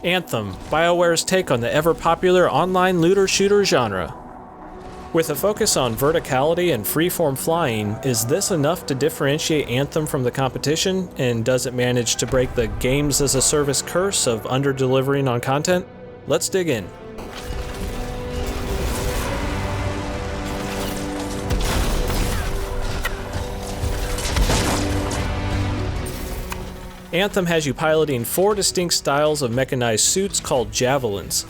Anthem, BioWare's take on the ever-popular online looter-shooter genre. With a focus on verticality and freeform flying, is this enough to differentiate Anthem from the competition, and does it manage to break the games-as-a-service curse of under-delivering on content? Let's dig in. Anthem has you piloting 4 distinct styles of mechanized suits called Javelins.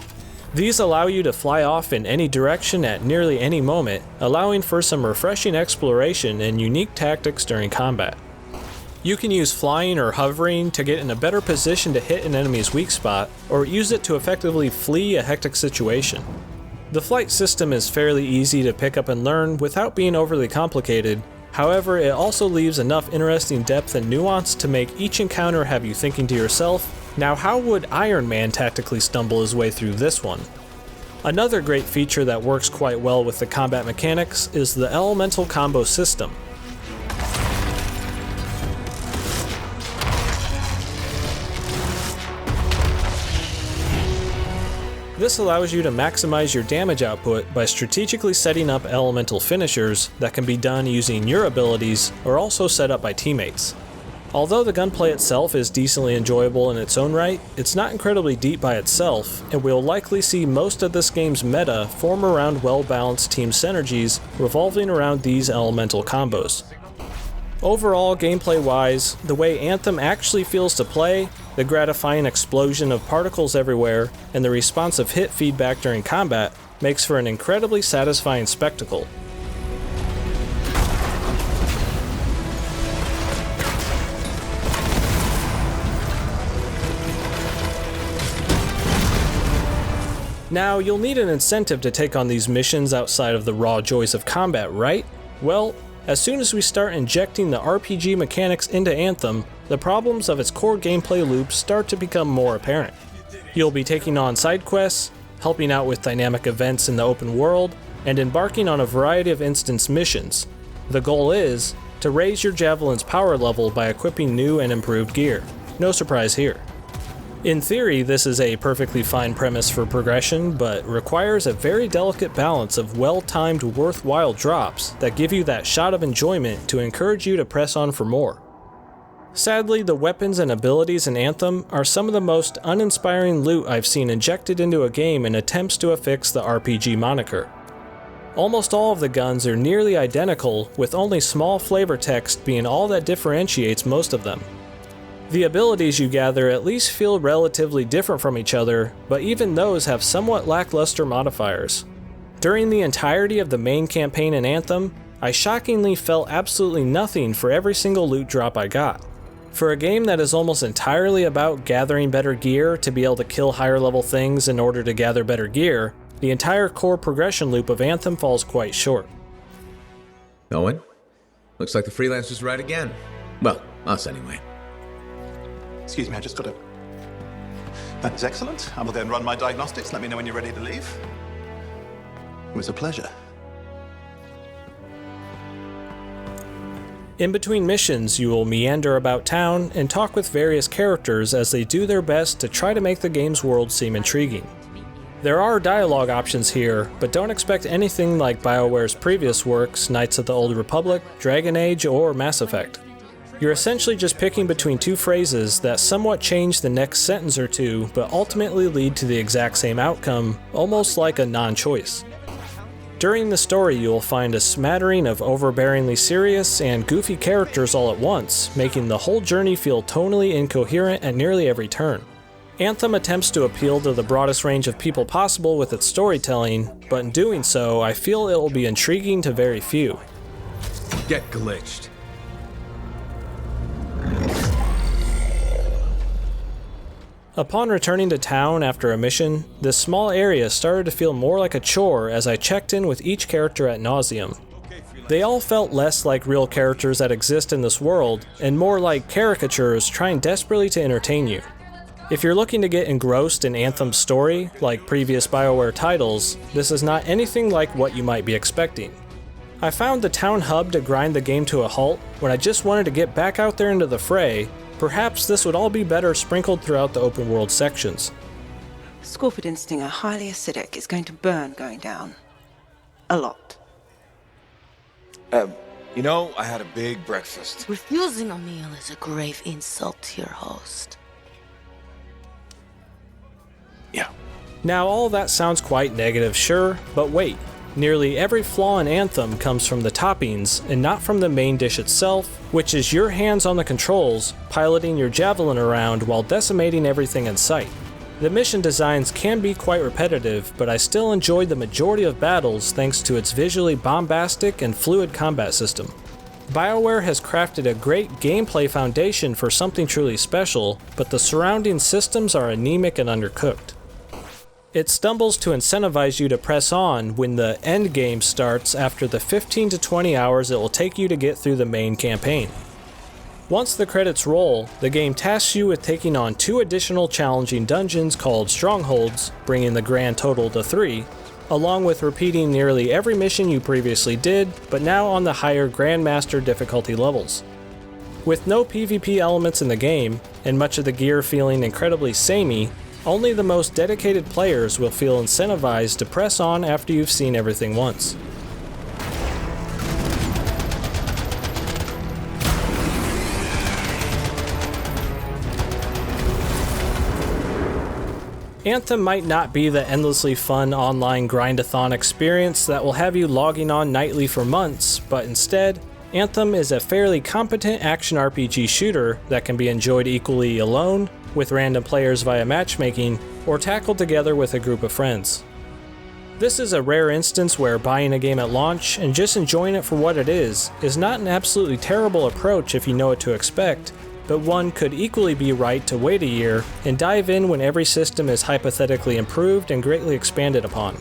These allow you to fly off in any direction at nearly any moment, allowing for some refreshing exploration and unique tactics during combat. You can use flying or hovering to get in a better position to hit an enemy's weak spot, or use it to effectively flee a hectic situation. The flight system is fairly easy to pick up and learn without being overly complicated. However, it also leaves enough interesting depth and nuance to make each encounter have you thinking to yourself, now how would Iron Man tactically stumble his way through this one? Another great feature that works quite well with the combat mechanics is the elemental combo system. This allows you to maximize your damage output by strategically setting up elemental finishers that can be done using your abilities or also set up by teammates. Although the gunplay itself is decently enjoyable in its own right, it's not incredibly deep by itself, and we'll likely see most of this game's meta form around well-balanced team synergies revolving around these elemental combos. Overall, gameplay-wise, the way Anthem actually feels to play, the gratifying explosion of particles everywhere, and the responsive hit feedback during combat makes for an incredibly satisfying spectacle. Now, you'll need an incentive to take on these missions outside of the raw joys of combat, right? Well, as soon as we start injecting the RPG mechanics into Anthem, the problems of its core gameplay loops start to become more apparent. You'll be taking on side quests, helping out with dynamic events in the open world, and embarking on a variety of instance missions. The goal is to raise your Javelin's power level by equipping new and improved gear. No surprise here. In theory, this is a perfectly fine premise for progression, but requires a very delicate balance of well-timed, worthwhile drops that give you that shot of enjoyment to encourage you to press on for more. Sadly, the weapons and abilities in Anthem are some of the most uninspiring loot I've seen injected into a game in attempts to affix the RPG moniker. Almost all of the guns are nearly identical, with only small flavor text being all that differentiates most of them. The abilities you gather at least feel relatively different from each other, but even those have somewhat lackluster modifiers. During the entirety of the main campaign in Anthem, I shockingly felt absolutely nothing for every single loot drop I got. For a game that is almost entirely about gathering better gear to be able to kill higher level things in order to gather better gear, the entire core progression loop of Anthem falls quite short. Owen? Looks like the freelancer's right again. Well, us anyway. Excuse me, I just got to... That is excellent. I will go and run my diagnostics. Let me know when you're ready to leave. It was a pleasure. In between missions, you will meander about town and talk with various characters as they do their best to try to make the game's world seem intriguing. There are dialogue options here, but don't expect anything like BioWare's previous works, Knights of the Old Republic, Dragon Age, or Mass Effect. You're essentially just picking between 2 phrases that somewhat change the next sentence or two, but ultimately lead to the exact same outcome, almost like a non-choice. During the story, you'll find a smattering of overbearingly serious and goofy characters all at once, making the whole journey feel tonally incoherent at nearly every turn. Anthem attempts to appeal to the broadest range of people possible with its storytelling, but in doing so, I feel it will be intriguing to very few. Get glitched. Upon returning to town after a mission, this small area started to feel more like a chore as I checked in with each character ad nauseum. They all felt less like real characters that exist in this world, and more like caricatures trying desperately to entertain you. If you're looking to get engrossed in Anthem's story, like previous BioWare titles, this is not anything like what you might be expecting. I found the town hub to grind the game to a halt when I just wanted to get back out there into the fray. Perhaps this would all be better sprinkled throughout the open world sections. Scorpion stinger, highly acidic. It's going to burn going down. A lot. You know, I had a big breakfast. Refusing a meal is a grave insult to your host. Yeah. Now all that sounds quite negative, sure, but wait. Nearly every flaw in Anthem comes from the toppings and not from the main dish itself, which is your hands on the controls, piloting your Javelin around while decimating everything in sight. The mission designs can be quite repetitive, but I still enjoyed the majority of battles thanks to its visually bombastic and fluid combat system. BioWare has crafted a great gameplay foundation for something truly special, but the surrounding systems are anemic and undercooked. It stumbles to incentivize you to press on when the end game starts after the 15 to 20 hours it will take you to get through the main campaign. Once the credits roll, the game tasks you with taking on 2 additional challenging dungeons called Strongholds, bringing the grand total to 3, along with repeating nearly every mission you previously did, but now on the higher Grandmaster difficulty levels. With no PvP elements in the game, and much of the gear feeling incredibly samey, only the most dedicated players will feel incentivized to press on after you've seen everything once. Anthem might not be the endlessly fun online grindathon experience that will have you logging on nightly for months, but instead, Anthem is a fairly competent action RPG shooter that can be enjoyed equally alone, with random players via matchmaking, or tackled together with a group of friends. This is a rare instance where buying a game at launch and just enjoying it for what it is not an absolutely terrible approach if you know what to expect, but one could equally be right to wait a year and dive in when every system is hypothetically improved and greatly expanded upon.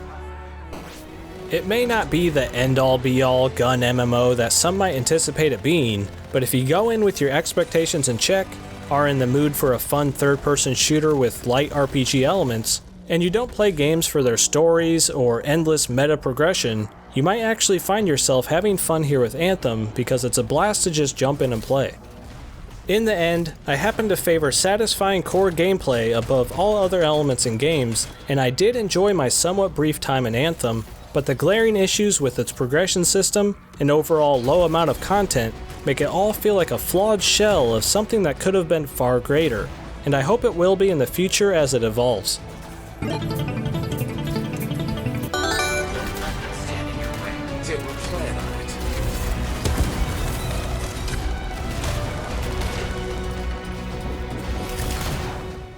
It may not be the end-all be-all gun MMO that some might anticipate it being, but if you go in with your expectations in check, are in the mood for a fun third-person shooter with light RPG elements, and you don't play games for their stories or endless meta progression, you might actually find yourself having fun here with Anthem because it's a blast to just jump in and play. In the end, I happen to favor satisfying core gameplay above all other elements in games, and I did enjoy my somewhat brief time in Anthem, but the glaring issues with its progression system and overall low amount of content make it all feel like a flawed shell of something that could have been far greater, and I hope it will be in the future as it evolves.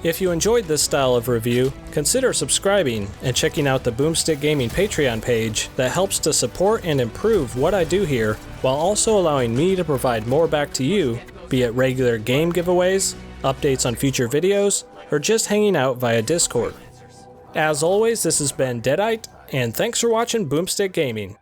If you enjoyed this style of review, consider subscribing and checking out the Boomstick Gaming Patreon page that helps to support and improve what I do here, while also allowing me to provide more back to you, be it regular game giveaways, updates on future videos, or just hanging out via Discord. As always, this has been Deadite, and thanks for watching Boomstick Gaming.